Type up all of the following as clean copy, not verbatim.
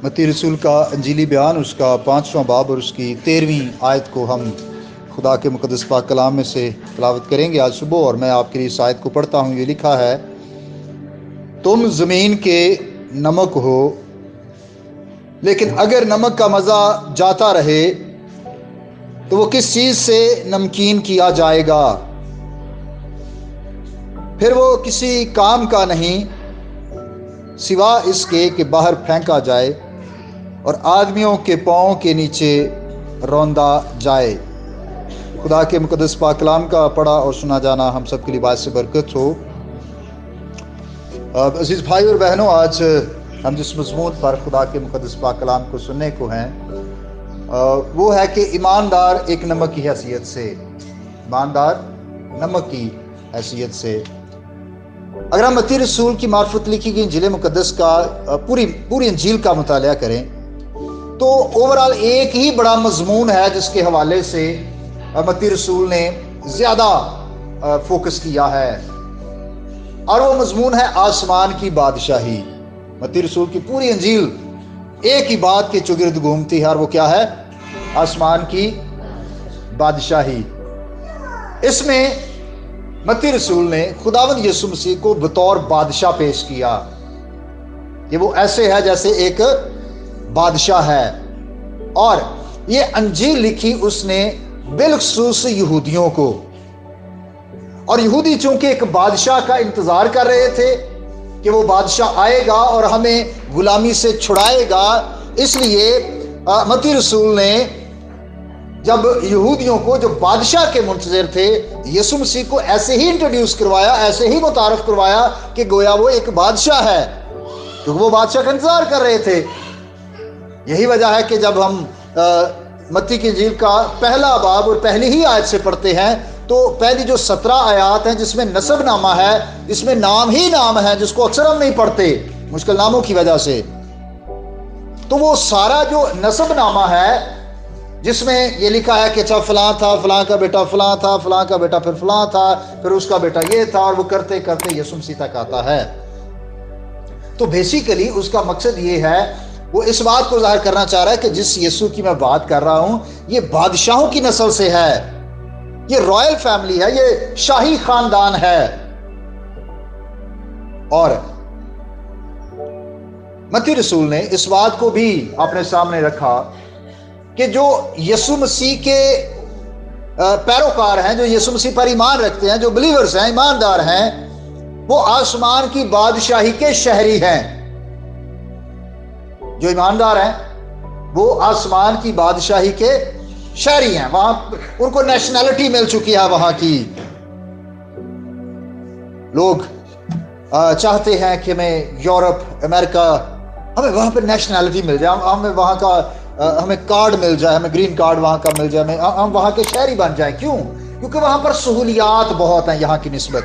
متی رسول کا انجیلی بیان، اس کا 5واں باب اور اس کی 13ویں آیت کو ہم خدا کے مقدس پاک کلام میں سے تلاوت کریں گے آج صبح، اور میں آپ کے لیے اس آیت کو پڑھتا ہوں۔ یہ لکھا ہے، تم زمین کے نمک ہو، لیکن اگر نمک کا مزہ جاتا رہے تو وہ کس چیز سے نمکین کیا جائے گا؟ پھر وہ کسی کام کا نہیں سوا اس کے کہ باہر پھینکا جائے اور آدمیوں کے پاؤں کے نیچے روندا جائے۔ خدا کے مقدس پاک کلام کا پڑھا اور سنا جانا ہم سب کے لیے باعث برکت ہو۔ عزیز بھائی اور بہنوں، آج ہم جس مضمون پر خدا کے مقدس پاک کلام کو سننے کو ہیں وہ ہے کہ ایماندار ایک نمک کی حیثیت سے، ایماندار نمک کی حیثیت سے۔ اگر ہم متی رسول کی معرفت لکھی گئی انجیل مقدس کا پوری انجیل کا مطالعہ کریں تو اوورال ایک ہی بڑا مضمون ہے جس کے حوالے سے متی رسول نے زیادہ فوکس کیا ہے، اور وہ مضمون ہے آسمان کی بادشاہی۔ متی رسول کی پوری انجیل ایک ہی بات کے چگرد گھومتی ہے، اور وہ کیا ہے؟ آسمان کی بادشاہی۔ اس میں متی رسول نے خداوند یسوع مسیح کو بطور بادشاہ پیش کیا کہ وہ ایسے ہے جیسے ایک بادشاہ ہے، اور یہ انجیل لکھی اس نے بالخصوص یہودیوں کو، اور یہودی چونکہ ایک بادشاہ کا انتظار کر رہے تھے کہ وہ بادشاہ آئے گا اور ہمیں غلامی سے چھڑائے گا، اس لیے متی رسول نے جب یہودیوں کو جو بادشاہ کے منتظر تھے یسوع مسیح کو ایسے ہی انٹروڈیوس کروایا، ایسے ہی متعارف کروایا کہ گویا وہ ایک بادشاہ ہے، کیونکہ وہ بادشاہ کا انتظار کر رہے تھے۔ یہی وجہ ہے کہ جب ہم متی کی انجیل کا پہلا باب اور پہلی ہی آیت سے پڑھتے ہیں تو پہلی جو 17 آیات ہیں جس میں نسب نامہ ہے، اس میں نام ہی نام ہے جس کو اکثر ہم نہیں پڑھتے مشکل ناموں کی وجہ سے، تو وہ سارا جو نسب نامہ ہے جس میں یہ لکھا ہے کہ اچھا فلاں تھا، فلاں کا بیٹا فلاں تھا، فلاں کا بیٹا پھر فلاں تھا، پھر اس کا بیٹا یہ تھا، اور وہ کرتے کرتے یسوع مسیح تک آتا ہے۔ تو بیسیکلی اس کا مقصد یہ ہے، وہ اس بات کو ظاہر کرنا چاہ رہا ہے کہ جس یسوع کی میں بات کر رہا ہوں یہ بادشاہوں کی نسل سے ہے، یہ رائل فیملی ہے، یہ شاہی خاندان ہے۔ اور متی رسول نے اس بات کو بھی اپنے سامنے رکھا کہ جو یسوع مسیح کے پیروکار ہیں، جو یسوع مسیح پر ایمان رکھتے ہیں، جو بلیورز ہیں، ایماندار ہیں، وہ آسمان کی بادشاہی کے شہری ہیں۔ جو ایماندار ہیں وہ آسمان کی بادشاہی کے شہری ہیں، وہاں ان کو نیشنلٹی مل چکی ہے وہاں کی۔ لوگ چاہتے ہیں کہ ہمیں یورپ، امریکہ، ہمیں وہاں پہ نیشنلٹی مل جائے، ہمیں وہاں کا ہمیں کارڈ مل جائے، ہمیں گرین کارڈ وہاں کا مل جائے، ہم وہاں کے شہری بن جائیں۔ کیوں؟ کیونکہ وہاں پر سہولیات بہت ہیں یہاں کی نسبت۔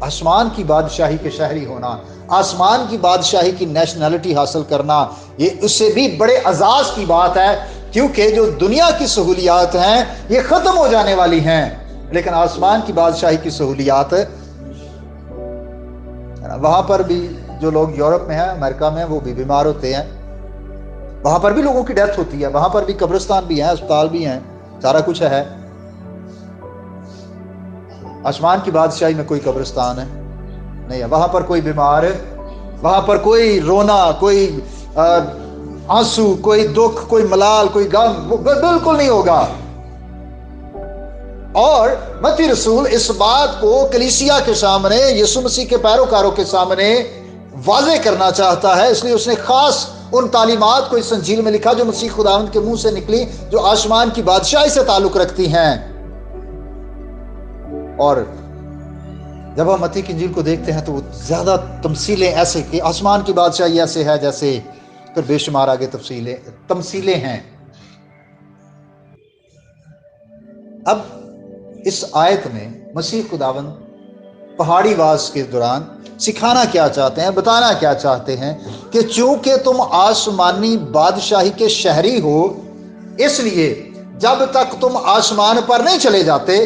آسمان کی بادشاہی کے شہری ہونا، آسمان کی بادشاہی کی نیشنلٹی حاصل کرنا، یہ اس سے بھی بڑے اعزاز کی بات ہے، کیونکہ جو دنیا کی سہولیات ہیں یہ ختم ہو جانے والی ہیں، لیکن آسمان کی بادشاہی کی سہولیات وہاں پر بھی جو لوگ یورپ میں ہیں، امریکہ میں، وہ بھی بیمار ہوتے ہیں، وہاں پر بھی لوگوں کی ڈیتھ ہوتی ہے، وہاں پر بھی قبرستان بھی ہیں، اسپتال بھی ہیں، سارا کچھ ہے۔ آسمان کی بادشاہی میں کوئی قبرستان ہے نہیں ہے، وہاں پر کوئی بیمار ہے، وہاں پر کوئی رونا، کوئی آنسو، کوئی دکھ، کوئی ملال، کوئی غم، وہ بالکل نہیں ہوگا۔ اور متی رسول اس بات کو کلیسیا کے سامنے، یسوع مسیح کے پیروکاروں کے سامنے واضح کرنا چاہتا ہے، اس لیے اس نے خاص ان تعلیمات کو اس انجیل میں لکھا جو مسیح خداوند کے منہ سے نکلی، جو آسمان کی بادشاہی سے تعلق رکھتی ہیں۔ اور جب ہم متی کی انجیل کو دیکھتے ہیں تو وہ زیادہ تمثیلیں ایسے کہ آسمان کی بادشاہی ایسے ہے جیسے، پھر بے شمار آگے تمثیلیں ہیں۔ اب اس آیت میں مسیح خداوند پہاڑی واز کے دوران سکھانا کیا چاہتے ہیں، بتانا کیا چاہتے ہیں کہ چونکہ تم آسمانی بادشاہی کے شہری ہو، اس لیے جب تک تم آسمان پر نہیں چلے جاتے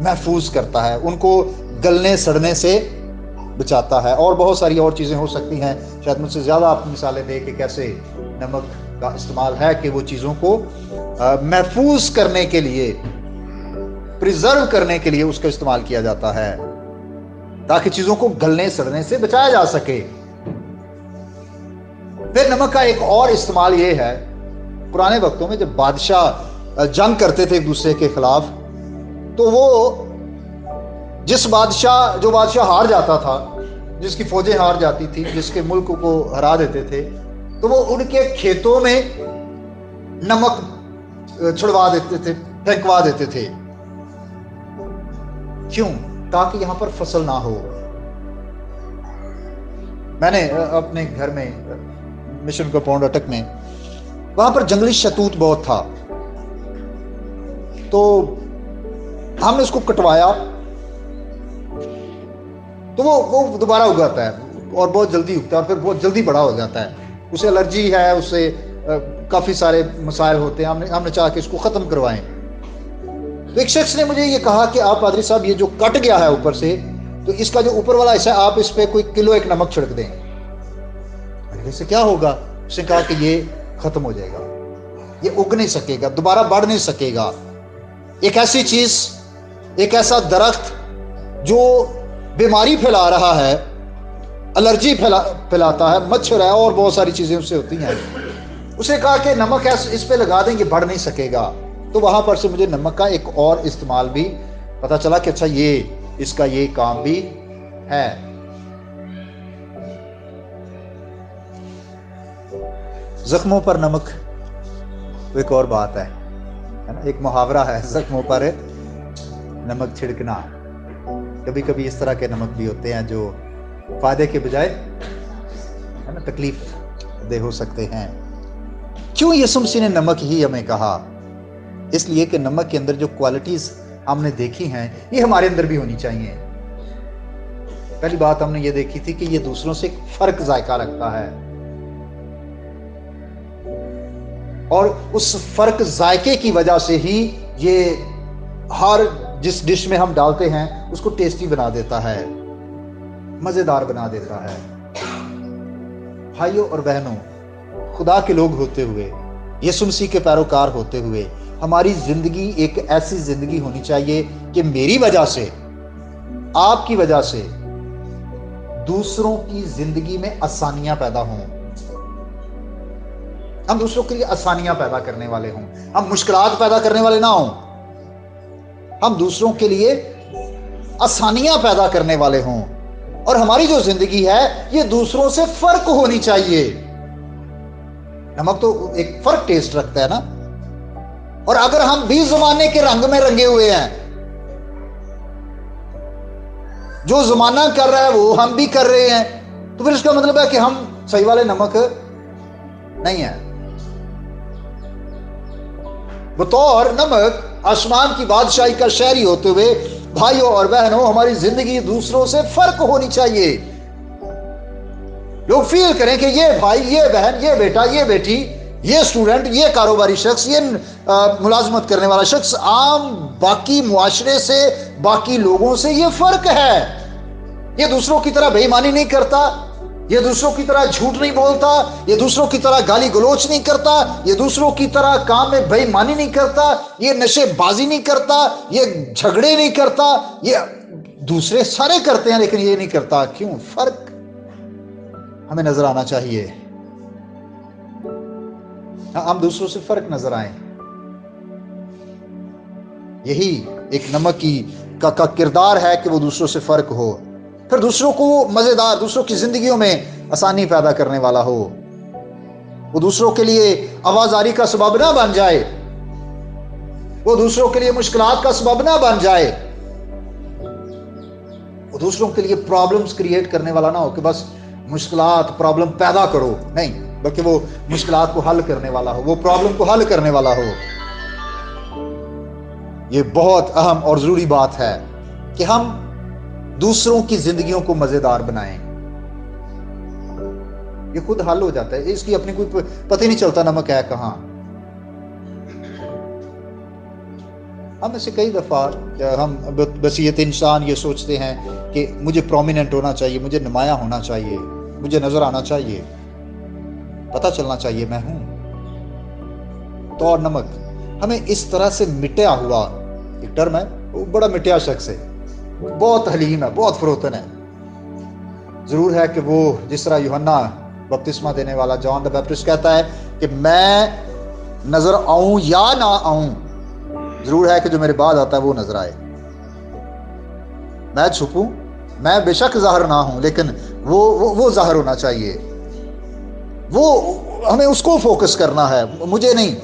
محفوظ کرتا ہے, ان کو گلنے سڑنے سے بچاتا ہے. اور بہت ساری اور چیزیں ہو سکتی ہیں, شاید مجھ سے زیادہ آپ مثالیں دیں کہ کیسے نمک کا استعمال ہے کہ وہ چیزوں کو محفوظ کرنے کے لیے, پریزرو کرنے کے لیے اس کا استعمال کیا جاتا ہے تاکہ چیزوں کو گلنے سڑنے سے بچایا جا سکے. پھر نمک کا ایک اور استعمال یہ ہے, پرانے وقتوں میں جب بادشاہ جنگ کرتے تھے ایک دوسرے کے خلاف, تو وہ جو بادشاہ ہار جاتا تھا, جس کی فوجیں ہار جاتی تھی, جس کے ملک کو ہرا دیتے تھے, تو وہ ان کے کھیتوں میں نمک چھڑوا دیتے تھے, پھینکوا دیتے تھے. کیوں؟ تاکہ یہاں پر فصل نہ ہو. میں نے اپنے گھر میں مشن کمپاؤنڈ اٹک میں, وہاں پر جنگلی شتوت بہت تھا, تو ہم نے اس کو کٹوایا تو وہ دوبارہ اگاتا ہے اور بہت جلدی اگتا ہے اور پھر بہت جلدی بڑا ہو جاتا ہے. اسے الرجی ہے, اسے کافی سارے مسائل ہوتے ہیں, ہم نے چاہا کہ اس کو ختم کروائیں. تو ایک شخص نے مجھے یہ کہا کہ آپ پادری صاحب, یہ جو کٹ گیا ہے اوپر سے, تو اس کا جو اوپر والا حصہ ہے آپ اس پہ کوئی کلو ایک نمک چھڑک دیں. اس سے کیا ہوگا؟ اس نے کہا کہ یہ ختم ہو جائے گا, یہ اگ نہیں سکے گا, دوبارہ بڑھ نہیں سکے گا. ایک ایسی چیز, ایک ایسا درخت جو بیماری پھیلا رہا ہے, الرجی پھیلاتا ہے, مچھر ہے اور بہت ساری چیزیں اس سے ہوتی ہیں, اسے کہا کہ نمک اس پہ لگا دیں, یہ بڑھ نہیں سکے گا. تو وہاں پر سے مجھے نمک کا ایک اور استعمال بھی پتا چلا کہ اچھا اس کا یہ کام بھی ہے. زخموں پر نمک تو ایک اور بات ہے نا, ایک محاورہ ہے, زخموں پر نمک چھڑکنا. کبھی کبھی اس طرح کے نمک بھی ہوتے ہیں جو فائدے کے بجائے ہے نا تکلیف دہ ہو سکتے ہیں. کیوں یسوع مسیح نے نمک ہی ہمیں کہا؟ اس لیے کہ نمک کے اندر جو کوالٹیز ہم نے دیکھی ہیں یہ ہمارے اندر بھی ہونی چاہیے. پہلی بات ہم نے یہ دیکھی تھی کہ یہ دوسروں سے ایک فرق ذائقہ رکھتا ہے, اور اس فرق ذائقے کی وجہ سے ہی یہ ہر جس ڈش میں ہم ڈالتے ہیں اس کو ٹیسٹی بنا دیتا ہے, مزیدار بنا دیتا ہے. بھائیوں اور بہنوں, خدا کے لوگ ہوتے ہوئے, یسوع مسیح کے پیروکار ہوتے ہوئے, ہماری زندگی ایک ایسی زندگی ہونی چاہیے کہ میری وجہ سے, آپ کی وجہ سے دوسروں کی زندگی میں آسانیاں پیدا ہوں. ہم دوسروں کے لیے آسانیاں پیدا کرنے والے ہوں, ہم مشکلات پیدا کرنے والے نہ ہوں, ہم دوسروں کے لیے آسانیاں پیدا کرنے والے ہوں. اور ہماری جو زندگی ہے یہ دوسروں سے فرق ہونی چاہیے. نمک تو ایک فرق ٹیسٹ رکھتا ہے نا, اور اگر ہم بھی زمانے کے رنگ میں رنگے ہوئے ہیں, جو زمانہ کر رہا ہے وہ ہم بھی کر رہے ہیں, تو پھر اس کا مطلب ہے کہ ہم صحیح والے نمک نہیں ہیں. بطور نمک آسمان کی بادشاہی کا شہری ہوتے ہوئے بھائیوں اور بہنوں, ہماری زندگی دوسروں سے فرق ہونی چاہیے. لوگ فیل کریں کہ یہ بھائی, یہ بہن, یہ بیٹا, یہ بیٹی, یہ اسٹوڈنٹ, یہ کاروباری شخص, یہ ملازمت کرنے والا شخص عام باقی معاشرے سے, باقی لوگوں سے یہ فرق ہے. یہ دوسروں کی طرح بے ایمانی نہیں کرتا, یہ دوسروں کی طرح جھوٹ نہیں بولتا, یہ دوسروں کی طرح گالی گلوچ نہیں کرتا, یہ دوسروں کی طرح کام میں بے ایمانی نہیں کرتا, یہ نشے بازی نہیں کرتا, یہ جھگڑے نہیں کرتا. یہ دوسرے سارے کرتے ہیں لیکن یہ نہیں کرتا. کیوں؟ فرق ہمیں نظر آنا چاہیے, ہم دوسروں سے فرق نظر آئیں. یہی ایک نمک کا کردار ہے کہ وہ دوسروں سے فرق ہو, پھر دوسروں کو مزیدار, دوسروں کی زندگیوں میں آسانی پیدا کرنے والا ہو. وہ دوسروں کے لیے آوازاری کا سبب نہ بن جائے, وہ دوسروں کے لیے مشکلات کا سبب نہ بن جائے, وہ دوسروں کے لیے پرابلمز کریٹ کرنے والا نہ ہو کہ بس مشکلات پرابلم پیدا کرو, نہیں, بلکہ وہ مشکلات کو حل کرنے والا ہو, وہ پرابلم کو حل کرنے والا ہو. یہ بہت اہم اور ضروری بات ہے کہ ہم دوسروں کی زندگیوں کو مزیدار بنائیں. یہ خود حل ہو جاتا ہے, اس کی اپنی کوئی پتہ نہیں چلتا نمک ہے کہاں. ہم میں سے کئی دفعہ ہم بصیرت انسان یہ سوچتے ہیں کہ مجھے پرومیننٹ ہونا چاہیے، مجھے نمایاں ہونا چاہیے، مجھے نظر آنا چاہیے، پتہ چلنا چاہیے میں ہوں۔ تو اور نمک ہمیں اس طرح سے مٹیا ہوا ایک ٹرم ہے، وہ بڑا مٹیا شخص ہے، بہت حلیم ہے، بہت فروتن ہے۔ ضرور ہے کہ وہ جس طرح یوحنا بپتسمہ دینے والا جان دی بیپٹسٹ کہتا ہے کہ میں نظر آؤں یا نہ آؤں، ضرور ہے کہ جو میرے بعد آتا ہے وہ نظر آئے۔ میں چھپوں، میں بے شک ظاہر نہ ہوں، لیکن وہ ظاہر ہونا چاہیے، وہ ہمیں اس کو فوکس کرنا ہے، مجھے نہیں۔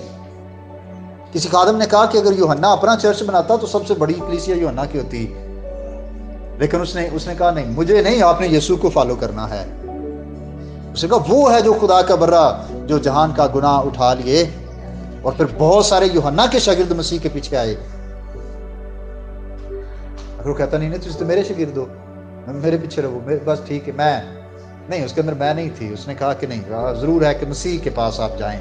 کسی خادم نے کہا کہ اگر یوحنا اپنا چرچ بناتا تو سب سے بڑی کلیسیا یوحنا کی ہوتی، لیکن اس نے کہا نہیں، مجھے نہیں، آپ نے یسوع کو فالو کرنا ہے۔ اس نے کہا وہ ہے جو خدا کا برہ، جو جہان کا گناہ اٹھا لیے، اور پھر بہت سارے یوحنا کے شاگرد مسیح کے پیچھے آئے۔ اگر وہ کہتا نہیں تجھ تو میرے شاگرد ہو، میرے پیچھے رہو، بس ٹھیک ہے، میں نہیں، اس کے اندر میں نہیں تھی۔ اس نے کہا کہ نہیں، ضرور ہے کہ مسیح کے پاس آپ جائیں۔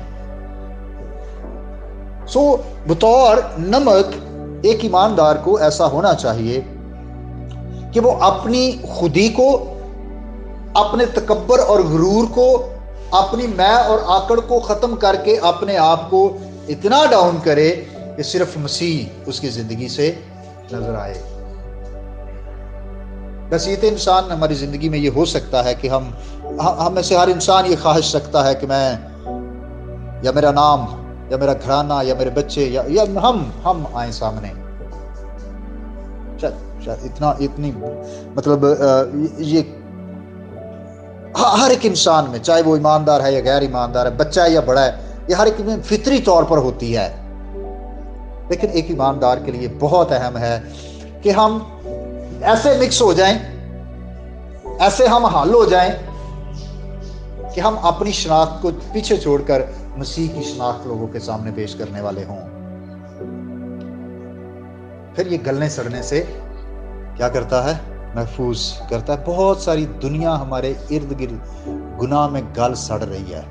بطور نمک ایک ایماندار کو ایسا ہونا چاہیے کہ وہ اپنی خودی کو، اپنے تکبر اور غرور کو، اپنی میں اور آکڑ کو ختم کر کے اپنے آپ کو اتنا ڈاؤن کرے کہ صرف مسیح اس کی زندگی سے نظر آئے۔ بصیرت انسان ہماری زندگی میں یہ ہو سکتا ہے کہ ہم میں سے ہر انسان یہ خواہش رکھتا ہے کہ میں، یا میرا نام، یا میرا گھرانہ، یا میرے بچے، یا ہم آئیں سامنے۔ شاید اتنی مطلب یہ ہر ایک انسان میں، چاہے وہ ایماندار ہے یا غیر ایماندار ہے، بچہ ہے یا بڑا ہے، یہ ہر ایک میں فطری طور پر ہوتی ہے۔ لیکن ایک ایماندار کے لیے بہت اہم ہے کہ ہم ایسے مکس ہو جائیں، ایسے ہم حل ہو جائیں کہ ہم اپنی شناخت کو پیچھے چھوڑ کر مسیح کی شناخت لوگوں کے سامنے پیش کرنے والے ہوں۔ پھر یہ گلنے سڑنے سے کیا کرتا ہے؟ محفوظ کرتا ہے۔ بہت ساری دنیا ہمارے ارد گرد گناہ میں گل سڑ رہی ہے،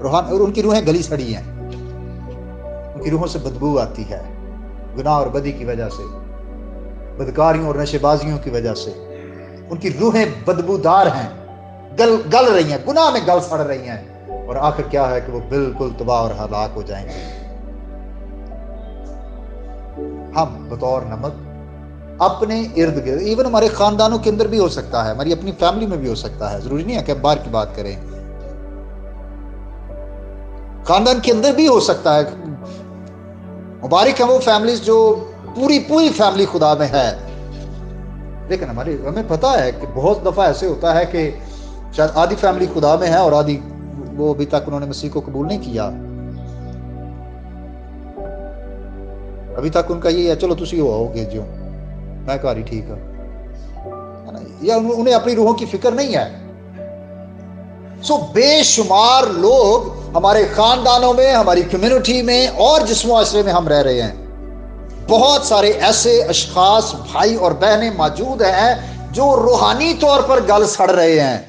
اور ان کی روحیں گلی سڑی ہیں، ان کی روحوں سے بدبو آتی ہے، گناہ اور بدی کی وجہ سے، بدکاریوں اور نشے بازیوں کی وجہ سے ان کی روحیں بدبودار ہیں، گل رہی ہیں، گناہ میں گل سڑ رہی ہیں، اور آخر کیا ہے کہ وہ بالکل تباہ اور ہلاک ہو جائیں گے۔ ہم بطور نمک اپنے ارد گرد، ایون ہمارے خاندانوں کے اندر بھی ہو سکتا ہے، ہماری اپنی فیملی میں بھی ہو سکتا ہے، ضروری نہیں ہے کہ ہم باہر کی بات کریں، خاندان کے اندر بھی ہو سکتا ہے۔ مبارک ہیں وہ فیملیز جو پوری فیملی خدا میں ہے، لیکن ہمیں پتا ہے کہ بہت دفعہ ایسے ہوتا ہے کہ شاید آدھی فیملی خدا میں ہے اور آدھی وہ ابھی تک انہوں نے مسیح کو قبول نہیں کیا، ابھی تک ان کا یہ ہے چلو تسی ہو گے جو میں کہا رہی ٹھیک ہے، یا انہیں اپنی روحوں کی فکر نہیں ہے۔ بے شمار لوگ ہمارے خاندانوں میں، ہماری کمیونٹی میں اور جس معاشرے میں ہم رہ رہے ہیں، بہت سارے ایسے اشخاص، بھائی اور بہنیں موجود ہیں جو روحانی طور پر گل سڑ رہے ہیں،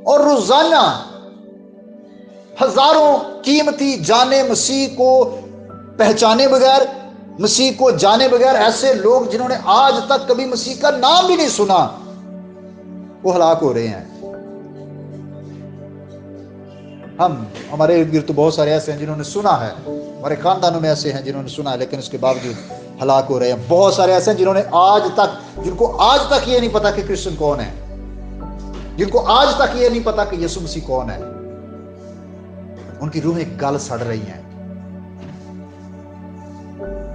اور روزانہ ہزاروں قیمتی جانیں مسیح کو پہچانے بغیر، مسیح کو جانے بغیر، ایسے لوگ جنہوں نے آج تک کبھی مسیح کا نام بھی نہیں سنا، وہ ہلاک ہو رہے ہیں۔ ہمارے ارد گرد تو بہت سارے ایسے ہیں جنہوں نے سنا ہے، ہمارے خاندانوں میں ایسے ہیں جنہوں نے سنا ہے لیکن اس کے باوجود ہلاک ہو رہے ہیں۔ بہت سارے ایسے ہیں جن کو آج تک یہ نہیں پتا کہ کرسچن کون ہے، جن کو آج تک یہ نہیں پتا کہ یسوع مسیح کون ہے، ان کی روحیں گل سڑ رہی ہیں۔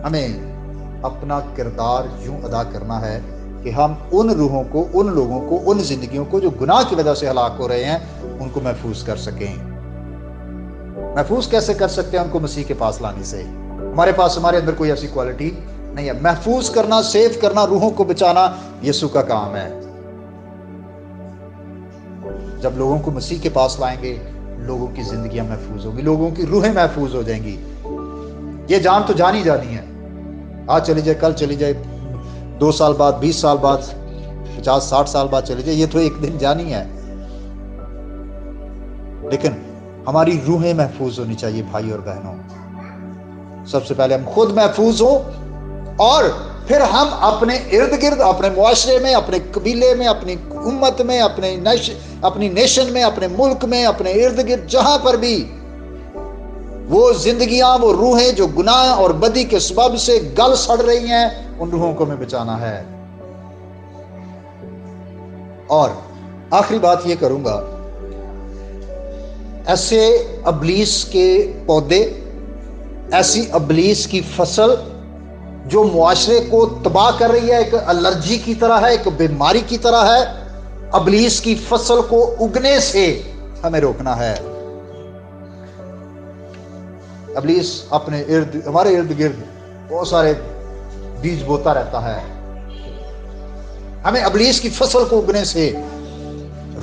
ہمیں اپنا کردار یوں ادا کرنا ہے کہ ہم ان روحوں کو، ان لوگوں کو، ان زندگیوں کو جو گناہ کی وجہ سے ہلاک ہو رہے ہیں، ان کو محفوظ کر سکیں۔ محفوظ کیسے کر سکتے ہیں؟ ان کو مسیح کے پاس لانے سے۔ ہمارے اندر کوئی ایسی کوالٹی نہیں ہے۔ محفوظ کرنا، سیو کرنا، روحوں کو بچانا یسوع کا کام ہے۔ جب لوگوں کو مسیح کے پاس لائیں گے، لوگوں کی زندگیاں محفوظ ہوں گی، لوگوں کی روحیں محفوظ ہو جائیں گی۔ یہ جان تو جانی جانی ہے، آج چلی جائے، کل چلی جائے، 2 سال بعد، 20 سال بعد، 50-60 سال بعد چلی جائے، یہ تو ایک دن جانی ہے۔ لیکن ہماری روحیں محفوظ ہونی چاہیے بھائی اور بہنوں۔ سب سے پہلے ہم خود محفوظ ہوں اور پھر ہم اپنے ارد گرد، اپنے معاشرے میں، اپنے قبیلے میں، اپنی امت میں، اپنی نیشن میں، اپنے ملک میں، اپنے ارد گرد جہاں پر بھی وہ زندگیاں، وہ روحیں جو گناہ اور بدی کے سبب سے گل سڑ رہی ہیں، ان روحوں کو ہمیں بچانا ہے۔ اور آخری بات یہ کروں گا، ایسے ابلیس کے پودے، ایسی ابلیس کی فصل جو معاشرے کو تباہ کر رہی ہے، ایک الرجی کی طرح ہے، ایک بیماری کی طرح ہے، ابلیس کی فصل کو اگنے سے ہمیں روکنا ہے۔ ابلیس ہمارے ارد گرد بہت سارے بیج بوتا رہتا ہے، ہمیں ابلیس کی فصل کو اگنے سے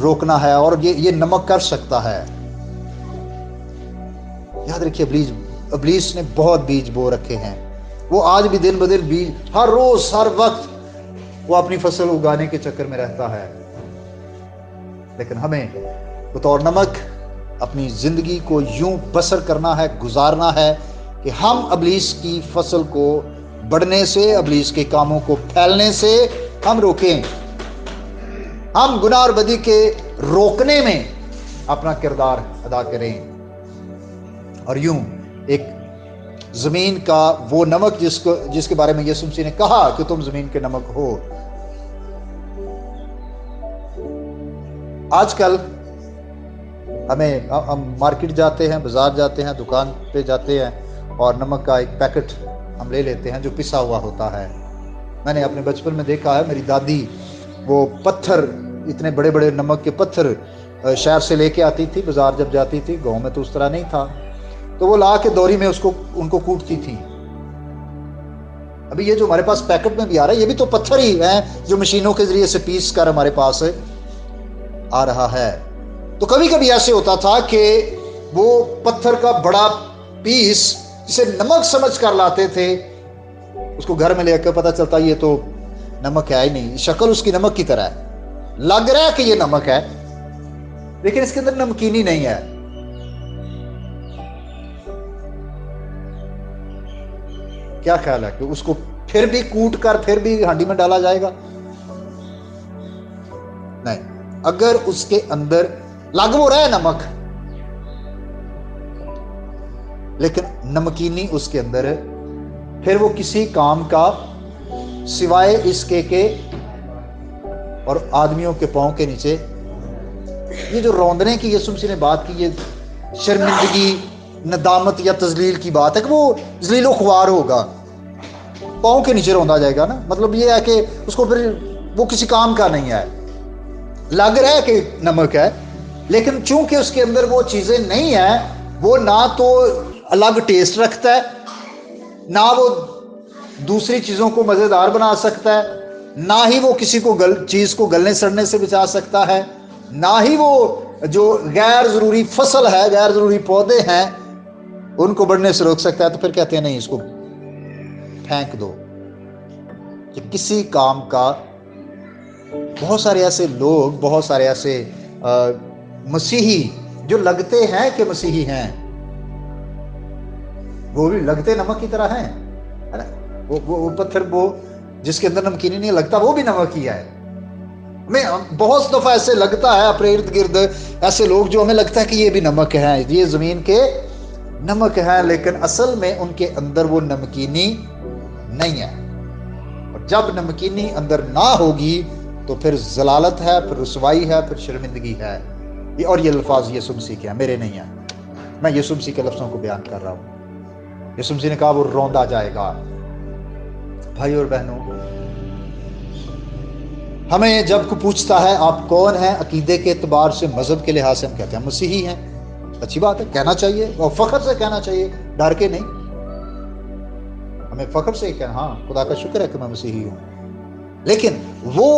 روکنا ہے، اور یہ نمک کر سکتا ہے۔ یاد رکھیے، ابلیس نے بہت بیج بو رکھے ہیں، وہ آج بھی دن بدن بیج، ہر روز ہر وقت وہ اپنی فصل اگانے کے چکر میں رہتا ہے، لیکن ہمیں بطور نمک اپنی زندگی کو یوں بسر کرنا ہے، گزارنا ہے کہ ہم ابلیس کی فصل کو بڑھنے سے، ابلیس کے کاموں کو پھیلنے سے ہم روکیں، ہم گناہ اور بدی کے روکنے میں اپنا کردار ادا کریں، اور یوں ایک زمین کا وہ نمک جس کے بارے میں یسوع مسیح نے کہا کہ تم زمین کے نمک ہو۔ آج کل ہم مارکیٹ جاتے ہیں، بازار جاتے ہیں، دکان پہ جاتے ہیں، اور نمک کا ایک پیکٹ ہم لے لیتے ہیں جو پسا ہوا ہوتا ہے۔ میں نے اپنے بچپن میں دیکھا ہے، میری دادی وہ پتھر، اتنے بڑے بڑے نمک کے پتھر شہر سے لے کے آتی تھی، بازار جب جاتی تھی، گاؤں میں تو اس طرح نہیں تھا، تو وہ لا کے دوری میں ان کو کوٹتی تھی۔ ابھی یہ جو ہمارے پاس پیکٹ میں بھی آ رہا ہے، یہ بھی تو پتھر ہی ہیں جو مشینوں کے ذریعے سے پیس کر ہمارے پاس آ رہا ہے۔ تو کبھی کبھی ایسے ہوتا تھا کہ وہ پتھر کا بڑا پیس جسے نمک سمجھ کر لاتے تھے، اس کو گھر میں لے کر پتہ چلتا یہ تو نمک ہے ہی نہیں، شکل اس کی نمک کی طرح ہے، لگ رہا ہے کہ یہ نمک ہے لیکن اس کے اندر نمکینی نہیں ہے۔ کیا خیال ہے کہ اس کو پھر بھی کوٹ کر پھر بھی ہانڈی میں ڈالا جائے گا؟ نہیں، اگر اس کے اندر لگ وہ رہا ہے نمک، لیکن نمکینی اس کے اندر ہے، پھر وہ کسی کام کا سوائے اس کے اور آدمیوں کے پاؤں کے نیچے یہ جو روندنے کی یسوع مسیح نے بات کی، یہ شرمندگی، ندامت یا تذلیل کی بات ہے کہ وہ ذلیل و خوار ہوگا، پاؤں کے نیچے روندا جائے گا نا، مطلب یہ ہے کہ اس کو پھر وہ کسی کام کا نہیں ہے، لگ رہا ہے کہ نمک ہے لیکن چونکہ اس کے اندر وہ چیزیں نہیں ہیں، وہ نہ تو الگ ٹیسٹ رکھتا ہے، نہ وہ دوسری چیزوں کو مزیدار بنا سکتا ہے، نہ ہی وہ کسی کو چیز کو گلنے سڑنے سے بچا سکتا ہے، نہ ہی وہ جو غیر ضروری فصل ہے، غیر ضروری پودے ہیں ان کو بڑھنے سے روک سکتا ہے۔ تو پھر کہتے ہیں نہیں، اس کو پھینک دو، کہ کسی کام کا۔ بہت سارے ایسے لوگ، بہت سارے ایسے مسیحی جو لگتے ہیں کہ مسیحی ہیں، وہ بھی لگتے نمک کی طرح ہیں، وہ پتھر وہ جس کے اندر نمکینی نہیں لگتا وہ بھی نمک ہی ہے۔ ہمیں بہت دفعہ ایسے لگتا ہے اپنے ارد گرد ایسے لوگ جو ہمیں لگتا ہے کہ یہ بھی نمک ہیں، یہ زمین کے نمک ہیں، لیکن اصل میں ان کے اندر وہ نمکینی نہیں ہے، اور جب نمکینی اندر نہ ہوگی تو پھر ضلالت ہے، پھر رسوائی ہے، پھر شرمندگی ہے۔ اور یہ الفاظ یسوع مسیح کے ہیں، میرے نہیں ہیں، میں یسوع مسیح کے لفظوں کو بیان کر رہا ہوں۔ یسوع مسیح نے کہا وہ روندا جائے گا۔ بھائی اور بہنوں، ہمیں جب کوئی پوچھتا ہے آپ کون ہیں عقیدے کے اعتبار سے، مذہب کے لحاظ سے، ہم کہتے ہیں مسیحی ہیں۔ اچھی بات ہے، کہنا چاہیے اور فخر سے کہنا چاہیے، ڈر کے نہیں، ہمیں فخر سے کہنا، ہاں خدا کا شکر ہے کہ میں مسیحی ہوں۔ لیکن وہ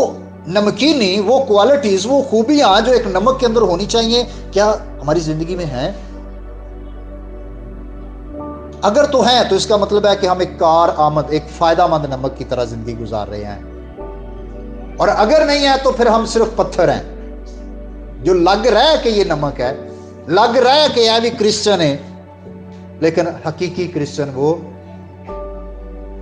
نمکینی، وہ کوالٹیز، وہ خوبیاں جو ایک نمک کے اندر ہونی چاہیے، کیا ہماری زندگی میں ہیں؟ اگر تو ہیں تو اس کا مطلب ہے کہ ہم ایک کار آمد، ایک فائدہ مند نمک کی طرح زندگی گزار رہے ہیں، اور اگر نہیں ہے تو پھر ہم صرف پتھر ہیں جو لگ رہا ہے کہ یہ نمک ہے، لگ رہا ہے کہ یہ بھی کرسچن ہے، لیکن حقیقی کرسچن وہ